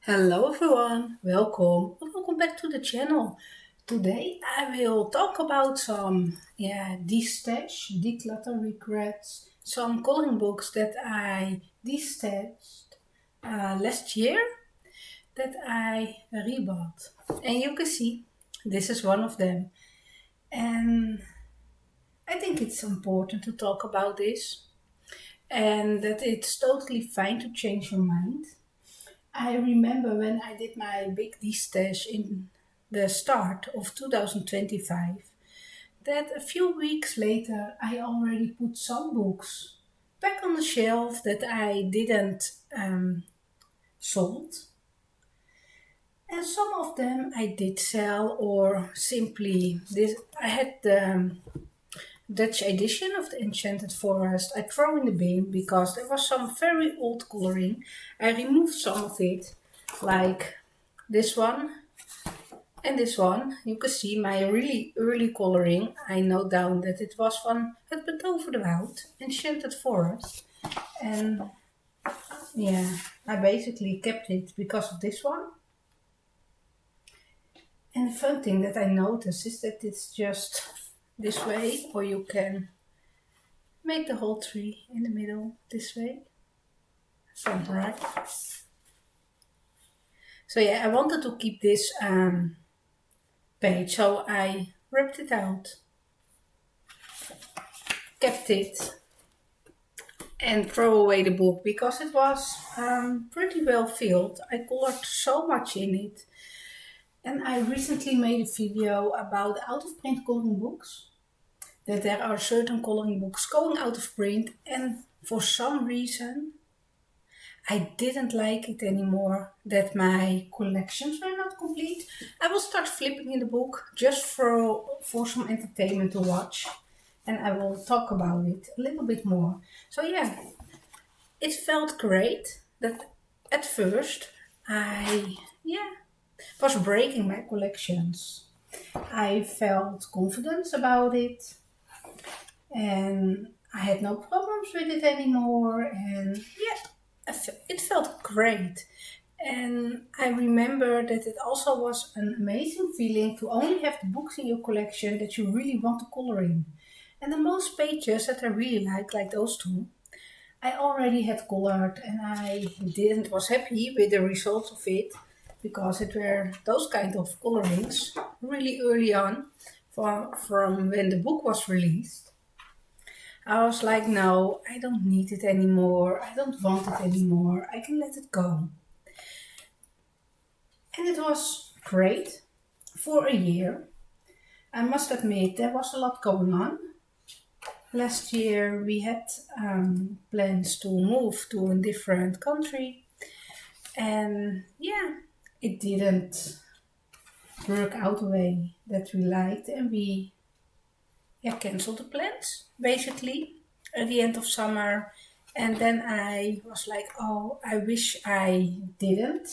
Hello everyone, welcome back to the channel. Today I will talk about some destash, declutter regrets, some coloring books that I destashed last year that I rebought. And you can see this is one of them. And I think it's important to talk about this and that it's totally fine to change your mind. I remember when I did my big D-stash in the start of 2025 that a few weeks later I already put some books back on the shelf that I didn't sold, and some of them I did sell or simply this. I had the Dutch edition of the Enchanted Forest. I throw in the bin because there was some very old coloring. I removed some of it, like this one and this one. You can see my really early coloring. I note down that it was van Het Bed over de Woud, Enchanted Forest. And yeah, I basically kept it because of this one. And the fun thing that I noticed is that it's just this way, or you can make the whole tree in the middle this way. Sounds right. So yeah, I wanted to keep this page, so I ripped it out, kept it, and throw away the book because it was pretty well filled. I colored so much in it. And I recently made a video about out of print coloring books. That there are certain coloring books going out of print, and for some reason I didn't like it anymore that my collections were not complete. I will start flipping in the book just for some entertainment to watch, and I will talk about it a little bit more. So yeah, it felt great that at first I was breaking my collections. I felt confidence about it and I had no problems with it anymore, and it felt great. And I remember that it also was an amazing feeling to only have the books in your collection that you really want to color in. And the most pages that I really like those two, I already had colored, and I didn't was happy with the results of it because it were those kind of colorings really early on from when the book was released. I was like, no, I don't need it anymore. I don't want it anymore. I can let it go. And it was great for a year. I must admit, there was a lot going on. Last year, we had plans to move to a different country. And yeah, it didn't work out the way that we liked. And we canceled the plans, basically, at the end of summer. And then I was like, oh, I wish I didn't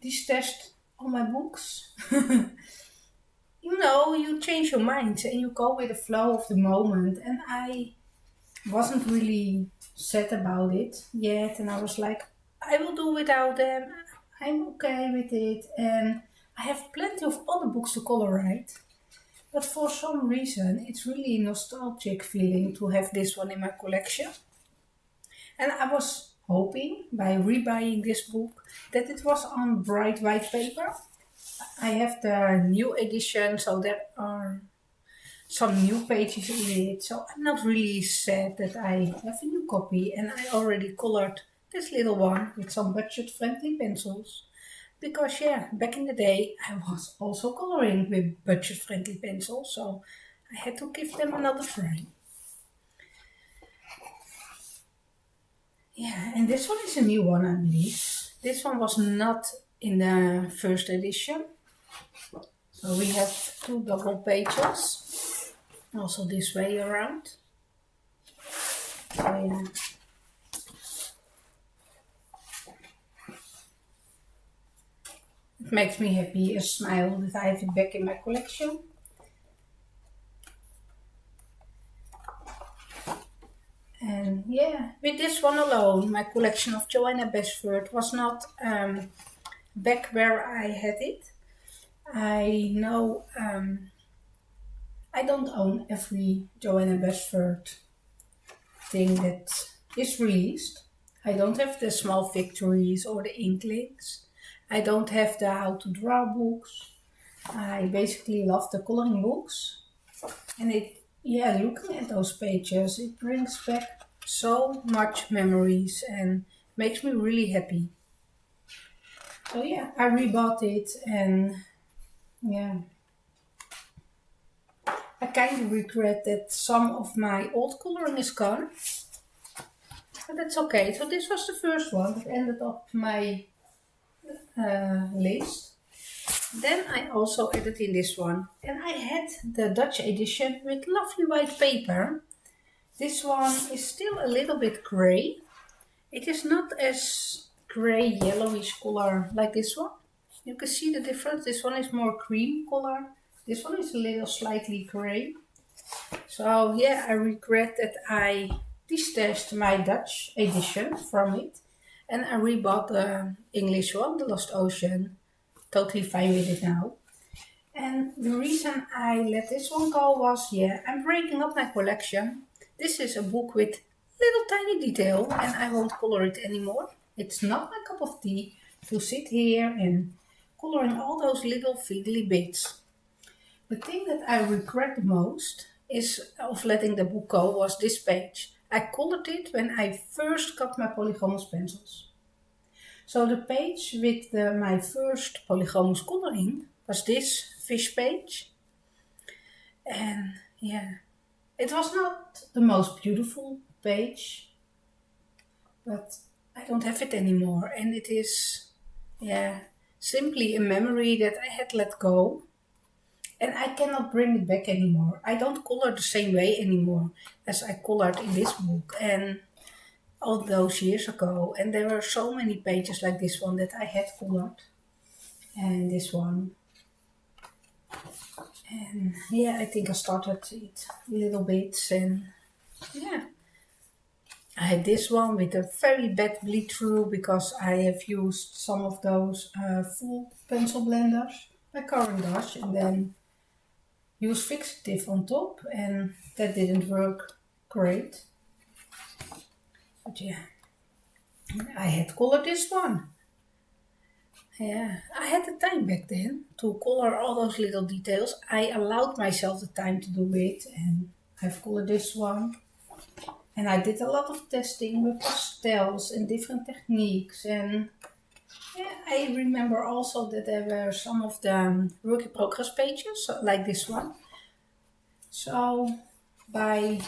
detest all my books. You change your mind and you go with the flow of the moment. And I wasn't really sad about it yet. And I was like, I will do without them. I'm okay with it. And I have plenty of other books to color, right? But for some reason, it's really a nostalgic feeling to have this one in my collection. And I was hoping by rebuying this book that it was on bright white paper. I have the new edition, so there are some new pages in it. So I'm not really sad that I have a new copy, and I already colored this little one with some budget-friendly pencils. Because back in the day I was also coloring with budget-friendly pencils, so I had to give them another try. Yeah, and this one is a new one, I believe. This one was not in the first edition. So we have two double pages, also this way around. So yeah. It makes me happy, a smile that I have it back in my collection. And yeah, with this one alone, my collection of Joanna Basford was not back where I had it. I know I don't own every Joanna Basford thing that is released. I don't have the small victories or the inklings. I don't have the how to draw books. I basically love the coloring books. And looking at those pages, it brings back so much memories and makes me really happy. So yeah, I rebought it and yeah, I kind of regret that some of my old coloring is gone, but that's okay. So this was the first one that ended up my list. Then I also added in this one, and I had the Dutch edition with lovely white paper. This one is still a little bit gray. It is not as gray yellowish color like this one. You can see the difference. This one is more cream color. This one is a little slightly gray. So yeah, I regret that I destashed my Dutch edition from it, and I rebought the English one, The Lost Ocean. Totally fine with it now. And the reason I let this one go was, I'm breaking up my collection. This is a book with little tiny detail and I won't color it anymore. It's not my cup of tea to sit here and coloring all those little fiddly bits. The thing that I regret the most is of letting the book go was this page. I colored it when I first got my polychromos pencils. So the page with my first polychromos coloring was this fish page. And it was not the most beautiful page, but I don't have it anymore. And it is, simply a memory that I had let go. And I cannot bring it back anymore. I don't color the same way anymore as I colored in this book. And all those years ago, and there were so many pages like this one that I had colored, and this one, and I think I started it little bits, and I had this one with a very bad bleed through because I have used some of those full pencil blenders like Caran d'Ache, and then use fixative on top, and that didn't work great. But I had colored this one. Yeah, I had the time back then to color all those little details. I allowed myself the time to do it, and I've colored this one. And I did a lot of testing with pastels and different techniques. And I remember also that there were some of the work in progress pages, like this one. So by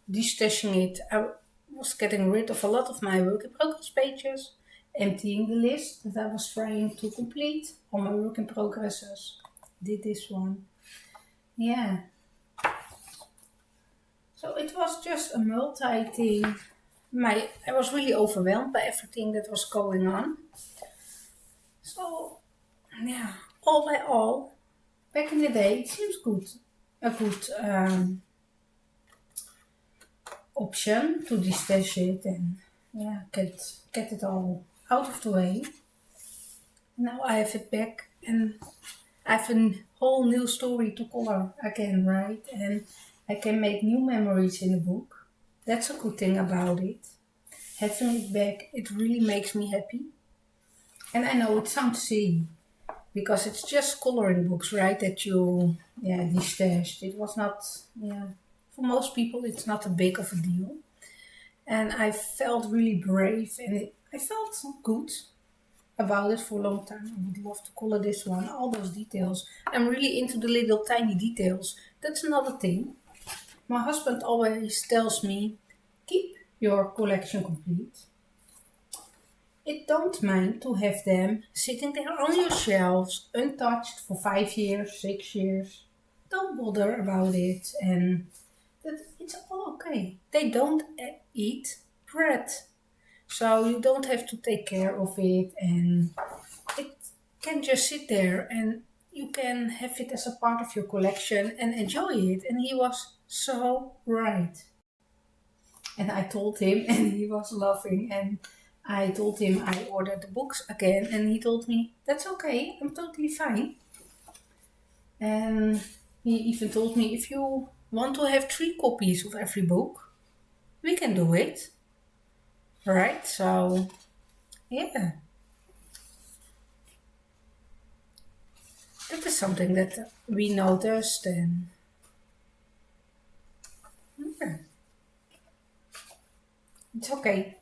destashing it, I was getting rid of a lot of my work in progress pages, emptying the list that I was trying to complete, all my work in progresses. Did this one. Yeah. So it was just a multi thing. I was really overwhelmed by everything that was going on. So all by all, back in the day, it seems good. A good option to destash it and get it all out of the way. Now I have it back and I have a whole new story to color again, right? And I can make new memories in the book. That's a good thing about it. Having it back, it really makes me happy. And I know it sounds silly because it's just coloring books, right? That you destashed. It was not for most people it's not a big of a deal. And I felt really brave and I felt good about it for a long time. I would love to color this one, all those details. I'm really into the little tiny details. That's another thing. My husband always tells me, keep your collection complete. It don't mind to have them sitting there on your shelves, untouched for 5 years, 6 years. Don't bother about it and that it's all okay. They don't eat bread. So you don't have to take care of it and it can just sit there and you can have it as a part of your collection and enjoy it. And he was so right. And I told him, and he was laughing. And I told him I ordered the books again, and he told me, "That's okay, I'm totally fine." And he even told me, "If you want to have 3 copies of every book, we can do it." Right? So, yeah, that is something that we noticed, and yeah, it's okay.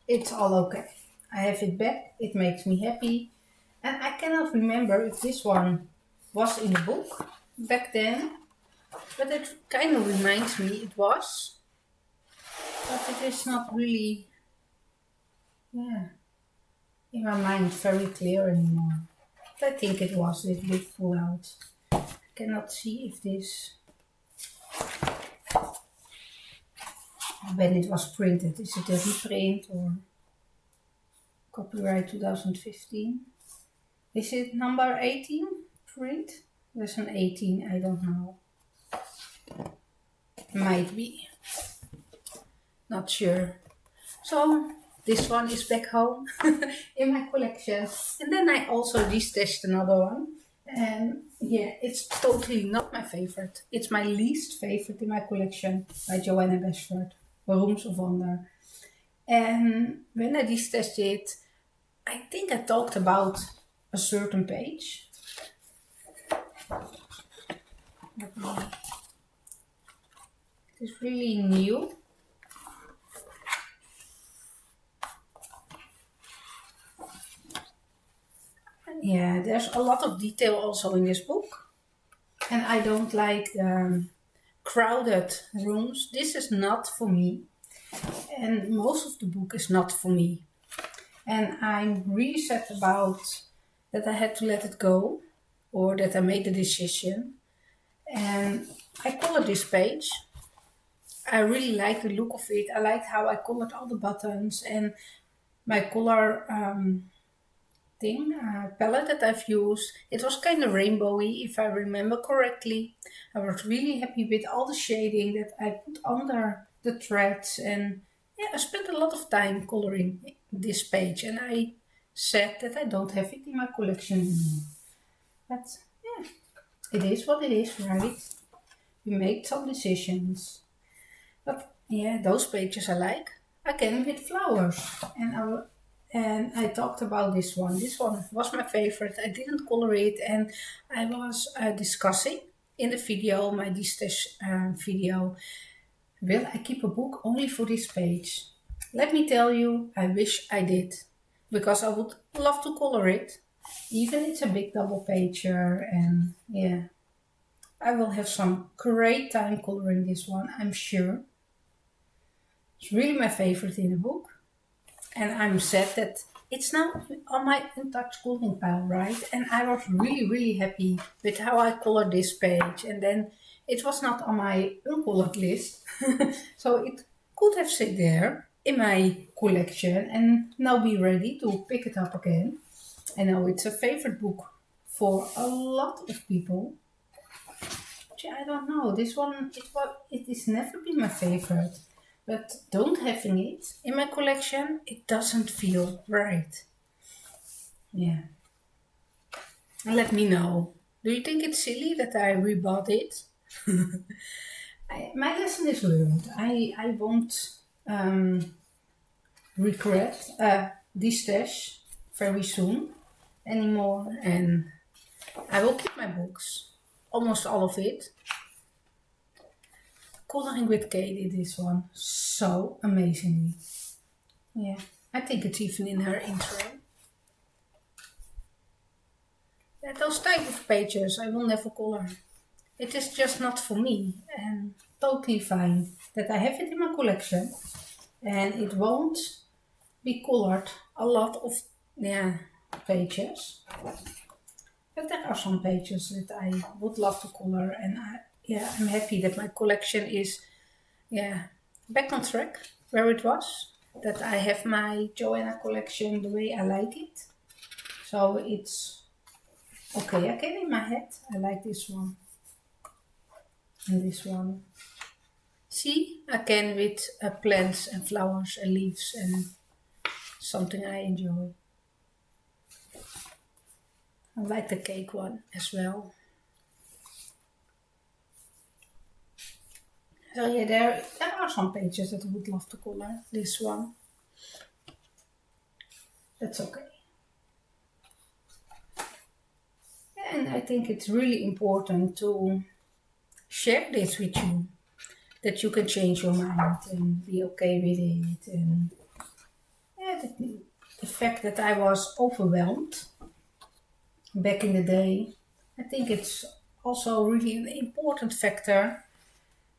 It's all okay. I have it back. It makes me happy. And I cannot remember if this one was in the book back then, but it kind of reminds me it was. But it is not really, yeah, in my mind very clear anymore. But I think it was a bit full out. I cannot see if this, when it was printed, is it a reprint or copyright 2015? Is it number 18 print? There's an 18, I don't know. Might be. Not sure. So this one is back home in my collection. And then I also destashed another one. And yeah, it's totally not my favorite. It's my least favorite in my collection by Joanna Bashford, Rooms of Wonder. And when I destashed it, I think I talked about a certain page. It's really new. Yeah, there's a lot of detail also in this book. And I don't like crowded rooms. This is not for me. And most of the book is not for me. And I'm really sad about that I had to let it go, or that I made the decision. And I colored this page. I really like the look of it. I liked how I colored all the buttons, and my color palette that I've used. It was kind of rainbowy, if I remember correctly. I was really happy with all the shading that I put under the threads, and yeah, I spent a lot of time coloring this page, and I said that I don't have it in my collection anymore. But yeah, it is what it is, right? We make some decisions. But yeah, those pages I like. Again with flowers, and I talked about this one. This one was my favorite. I didn't color it, and I was discussing in the video, my destash video, will I keep a book only for this page? Let me tell you, I wish I did, because I would love to color it. Even it's a big double pager, and yeah, I will have some great time coloring this one, I'm sure. It's really my favorite in the book. And I'm sad that it's now on my untouched clothing pile, right? And I was really, really happy with how I colored this page. And then it was not on my uncolored list. So it could have sit there in my collection and now be ready to pick it up again. I know it's a favorite book for a lot of people. But yeah, I don't know. This one, it has never been my favorite. But don't having it in my collection, it doesn't feel right. Yeah. Let me know. Do you think it's silly that I rebought it? My lesson is learned. I won't regret this stash very soon anymore. And I will keep my books. Almost all of it. Coloring with Kate did this one so amazingly. Yeah, I think it's even in her intro. Yeah, those type of pages I will never color. It is just not for me, and totally fine that I have it in my collection, and it won't be colored a lot of pages. But there are some pages that I would love to color, and I'm happy that my collection is back on track where it was. That I have my Joanna collection the way I like it. So it's okay again in my head. I like this one and this one. See, again with plants and flowers and leaves and something I enjoy. I like the cake one as well. So yeah, there are some pages that I would love to color. This one, that's okay. And I think it's really important to share this with you, that you can change your mind and be okay with it. And yeah, the fact that I was overwhelmed back in the day, I think it's also really an important factor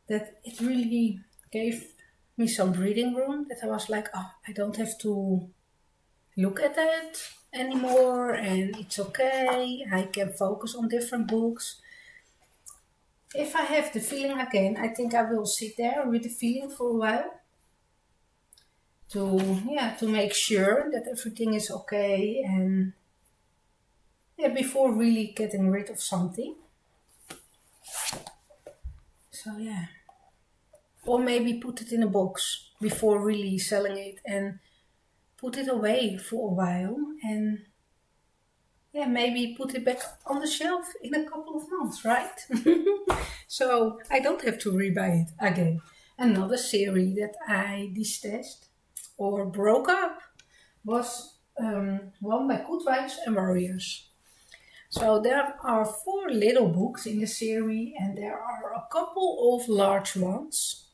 that it really gave me some breathing room, that I was like, oh, I don't have to look at it anymore and it's okay. I can focus on different books. If I have the feeling again, I think I will sit there with the feeling for a while to make sure that everything is okay, and yeah, before really getting rid of something. So yeah. Or maybe put it in a box before really selling it and put it away for a while, and yeah, maybe put it back on the shelf in a couple of months, right? So I don't have to rebuy it again. Another series that I destashed or broke up was one by Good Vibes and Warriors. So there are 4 little books in the series and there are a couple of large ones.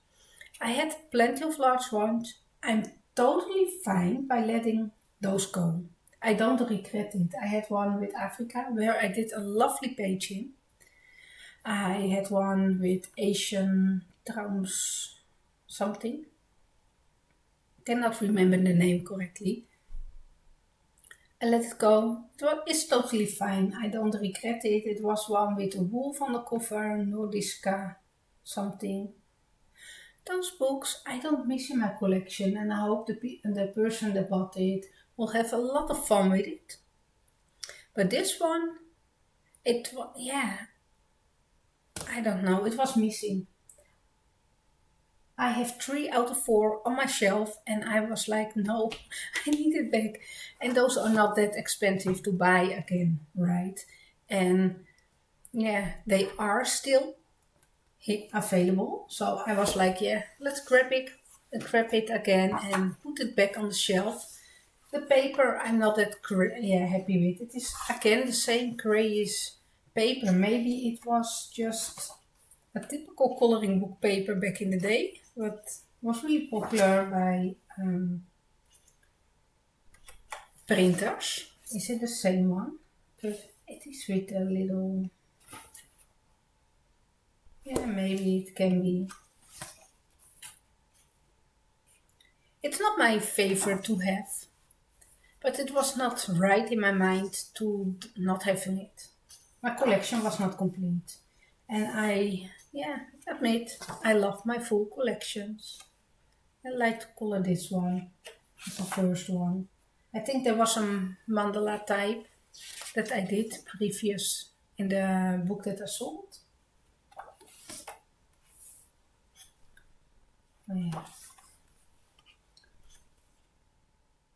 I had plenty of large ones. I'm totally fine by letting those go. I don't regret it. I had one with Africa where I did a lovely page in. I had one with Asian trans something. Cannot remember the name correctly. I let it go. It's totally fine. I don't regret it. It was one with a wolf on the cover, Nordiska something. Those books I don't miss in my collection, and I hope the person that bought it will have a lot of fun with it. But this one, yeah, I don't know, it was missing. I have 3 out of 4 on my shelf, and I was like, no, I need it back. And those are not that expensive to buy again, right? And yeah, they are still available. So I was like, yeah, let's grab it again and put it back on the shelf. The paper I'm not that happy with. It is again the same grayish paper. Maybe it was just a typical coloring book paper back in the day, but was really popular by printers. Is it the same one? But it is with a little. Yeah, maybe it can be. It's not my favorite to have, but it was not right in my mind to not having it. My collection was not complete. And I, admit, I love my full collections. I like to color this one as the first one. I think there was some mandala type that I did previous in the book that I sold. Oh, yeah.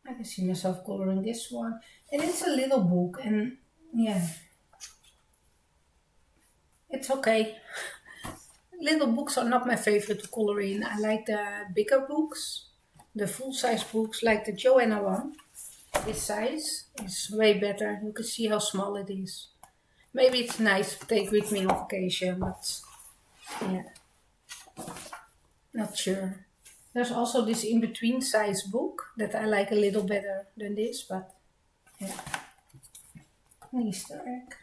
I can see myself coloring this one. And it's a little book, and yeah, it's okay. Little books are not my favorite to color in. I like the bigger books, the full size books, like the Joanna one. This size is way better. You can see how small it is. Maybe it's nice to take with me on vacation, but yeah, not sure. There's also this in-between size book that I like a little better than this, but yeah. An Easter egg.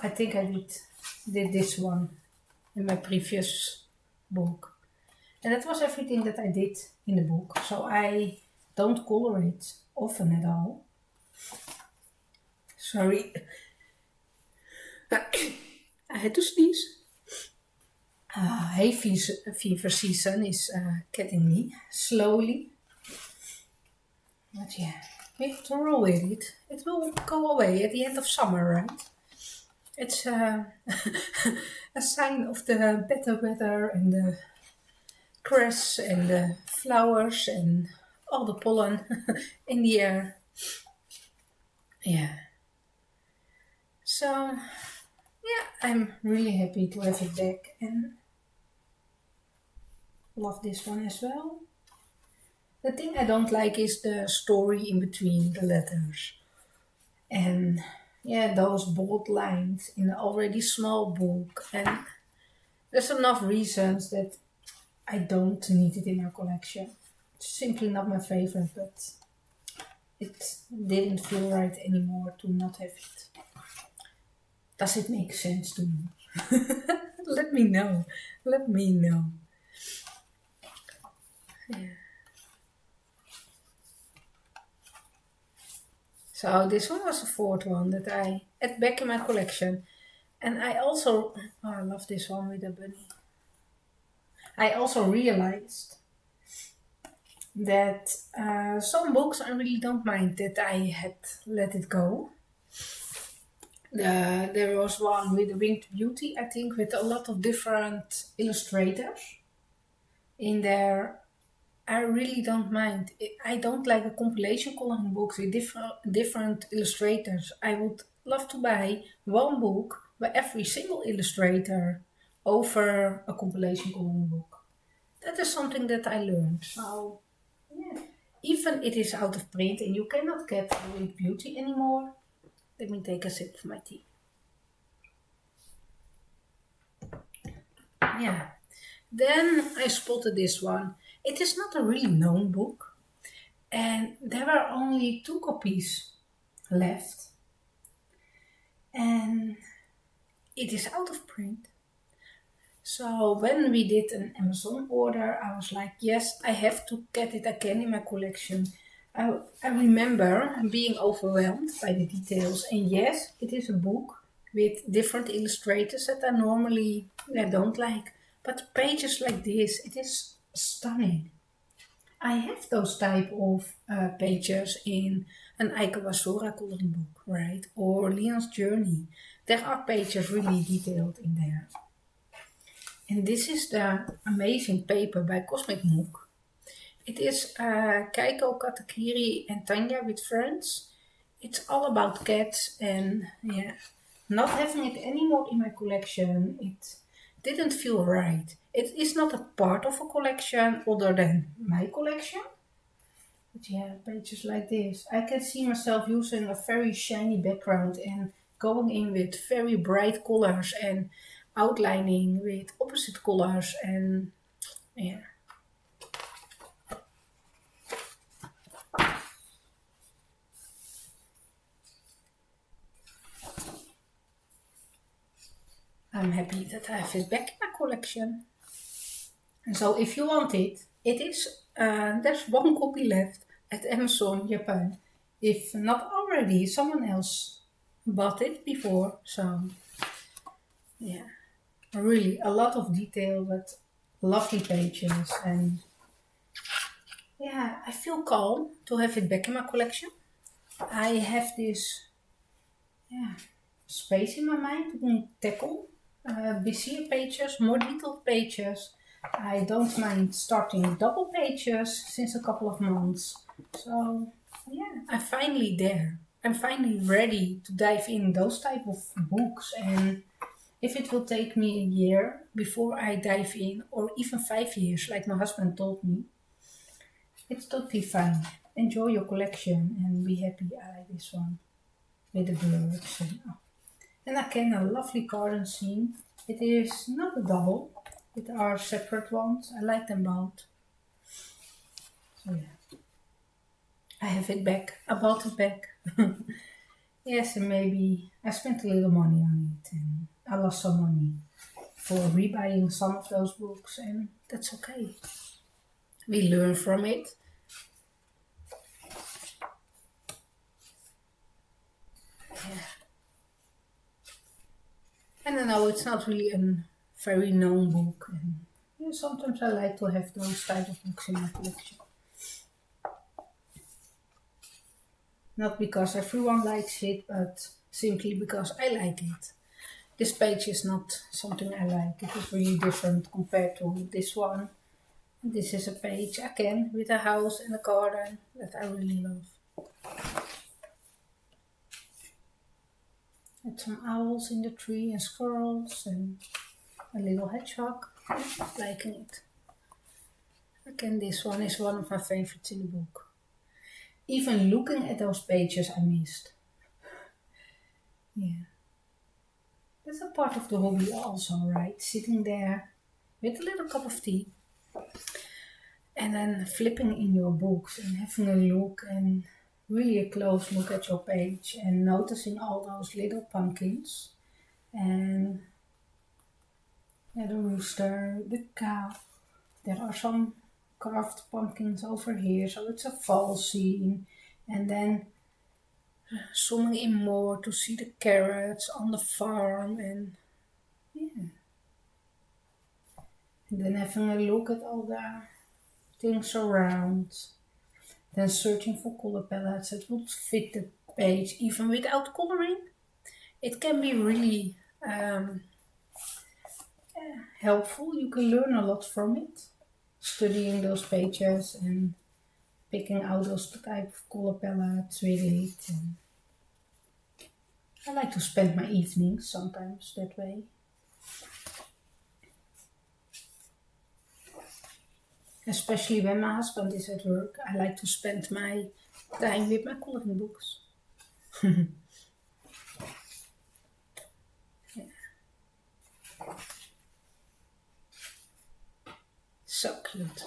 I think I did this one in my previous book. And that was everything that I did in the book. So I don't color it often at all. Sorry. I had to sneeze. Hay fever season is getting me slowly. But yeah, we have to roll with it. It will go away at the end of summer, right? It's a sign of the better weather and the grass and the flowers and all the pollen in the air. Yeah. So, yeah, I'm really happy to have it back and love this one as well. The thing I don't like is the story in between the letters. And yeah, those bold lines in an already small book. And there's enough reasons that I don't need it in my collection. It's simply not my favorite, but it didn't feel right anymore to not have it. Does it make sense to you? Let me know. Let me know. Yeah. So this one was the fourth one that I add back in my collection. And I also, oh, I love this one with the bunny. I also realized that some books I really don't mind that I had let it go. There was one with the Winged Beauty, I think, with a lot of different illustrators in there. I really don't mind. I don't like a compilation coloring books with different illustrators. I would love to buy one book by every single illustrator over a compilation coloring book. That is something that I learned. So, yeah. Even it is out of print and you cannot get Winged Beauty anymore. Let me take a sip of my tea. Yeah. Then I spotted this one. It is not a really known book, and there were only two copies left, and it is out of print. So when we did an Amazon order, I was like, yes, I have to get it again in my collection. I remember being overwhelmed by the details, and yes, it is a book with different illustrators that I normally don't like. But pages like this, it is stunning. I have those type of pages in an Eike Wasora coloring book, right? Or Leon's Journey. There are pages really detailed in there. And this is the amazing paper by Cosmic Mook. It is Keiko, Katakiri and Tanya with friends. It's all about cats and yeah, not having it anymore in my collection, it didn't feel right. It is not a part of a collection other than my collection. But yeah, pages like this. I can see myself using a very shiny background and going in with very bright colors and outlining with opposite colors and yeah. I'm happy that I have it back in my collection. And so if you want it, it is there's one copy left at Amazon Japan. If not already, someone else bought it before. So yeah, really a lot of detail, but lovely pages and yeah, I feel calm to have it back in my collection. I have this yeah, space in my mind to tackle busier pages, more detailed pages. I don't mind starting double pages since a couple of months. So yeah, I'm finally there. I'm finally ready to dive in those type of books, and if it will take me a year before I dive in, or even 5 years, like my husband told me, it's totally fine. Enjoy your collection and be happy. I like this one with the birds and again a lovely garden scene. It is not a double, it are separate ones. I like them both. So yeah, I have it back. I bought it back. Yes, and maybe I spent a little money on it and I lost some money for rebuying some of those books, and that's okay. We learn from it. Yeah. And I know it's not really a very known book, and yeah, sometimes I like to have those type of books in my collection. Not because everyone likes it, but simply because I like it. This page is not something I like. It is really different compared to this one. This is a page again with a house and a garden that I really love. With some owls in the tree and squirrels and a little hedgehog. Liking it. Again, this one is one of my favorites in the book. Even looking at those pages I missed. Yeah. That's a part of the hobby also, right? Sitting there with a little cup of tea and then flipping in your books and having a look and really a close look at your page and noticing all those little pumpkins and the rooster, the cow. There are some carved pumpkins over here, so it's a fall scene. And then zooming in more to see the carrots on the farm and yeah. And then having a look at all the things around. Then searching for color palettes that would fit the page even without coloring. It can be really helpful. You can learn a lot from it. Studying those pages and picking out those type of color palettes with it. And I like to spend my evenings sometimes that way. Especially when my husband is at work, I like to spend my time with my coloring books. Yeah. So cute.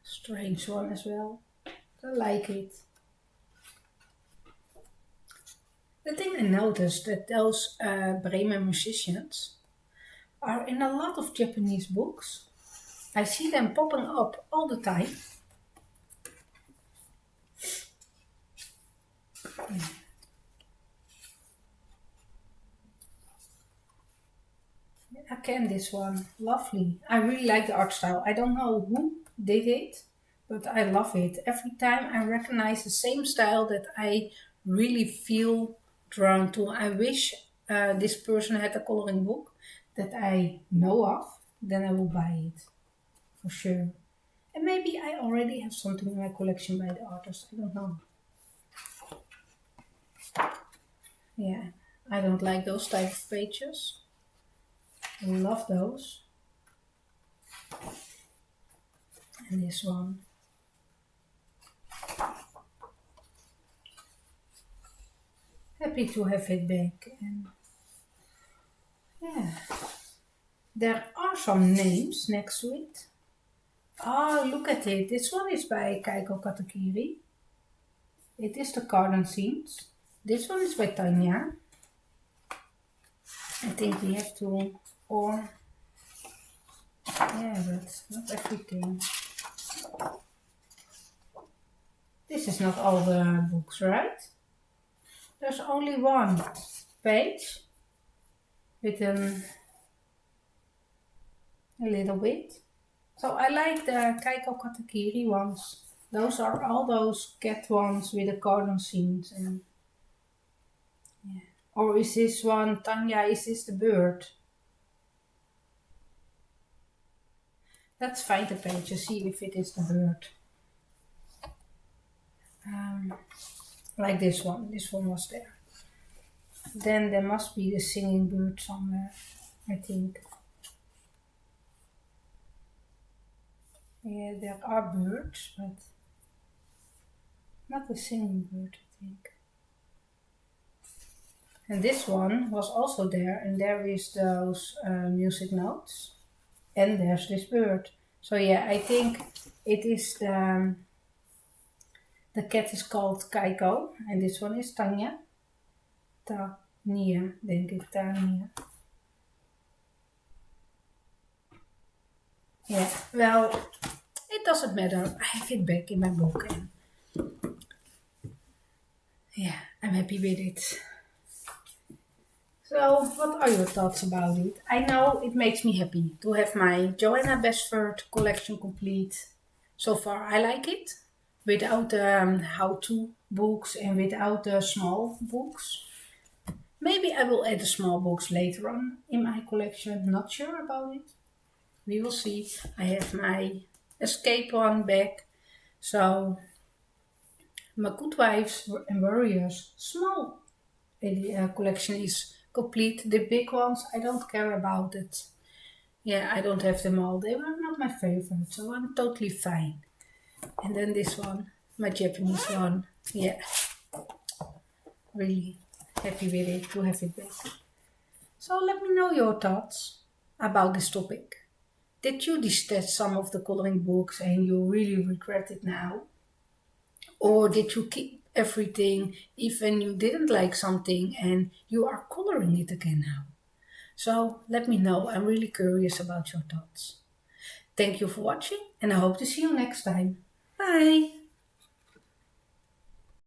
Strange one as well. I like it. The thing I noticed that those Bremen musicians are in a lot of Japanese books. I see them popping up all the time. Again, this one, lovely. I really like the art style. I don't know who did it, but I love it. Every time I recognize the same style that I really feel drawn to. I wish this person had a coloring book that I know of, then I will buy it for sure. And maybe I already have something in my collection by the artist. I don't know. Yeah, I don't like those type of pages. I love those. And this one. Happy to have it back. And yeah, there are some names next to it. Oh, look at it. This one is by Keiko Katakiri. It is the garden scenes. This one is by Tanya. I think we have to, or, yeah, but not everything. This is not all the books, right? There's only one page with a little bit. So I like the Keiko Katakiri ones. Those are all those cat ones with the garden scenes. And yeah. Or is this one, Tanya, is this the bird? Let's find the page to see if it is the bird. Like this one was there. Then there must be the singing bird somewhere, I think. Yeah, there are birds, but not the singing bird, I think. And this one was also there, and there is those music notes, and there's this bird. So yeah, I think it is the cat is called Keiko, and this one is Tanya. Tanya, denk ik, Tanya. Yeah, well, it doesn't matter. I have it back in my book, and yeah, I'm happy with it. So, what are your thoughts about it? I know it makes me happy to have my Joanna Besford collection complete. So far, I like it. Without the how-to books and without the small books. Maybe I will add the small books later on in my collection. Not sure about it. We will see. I have my escape one back. So my good wives and warriors small collection is complete. The big ones I don't care about it. Yeah, I don't have them all. They were not my favorite, so I'm totally fine. And then this one, my Japanese one. Yeah, really happy with it to have it back. So let me know your thoughts about this topic. Did you detest some of the coloring books and you really regret it now? Or did you keep everything even you didn't like something and you are coloring it again now? So let me know. I'm really curious about your thoughts. Thank you for watching and I hope to see you next time. Bye!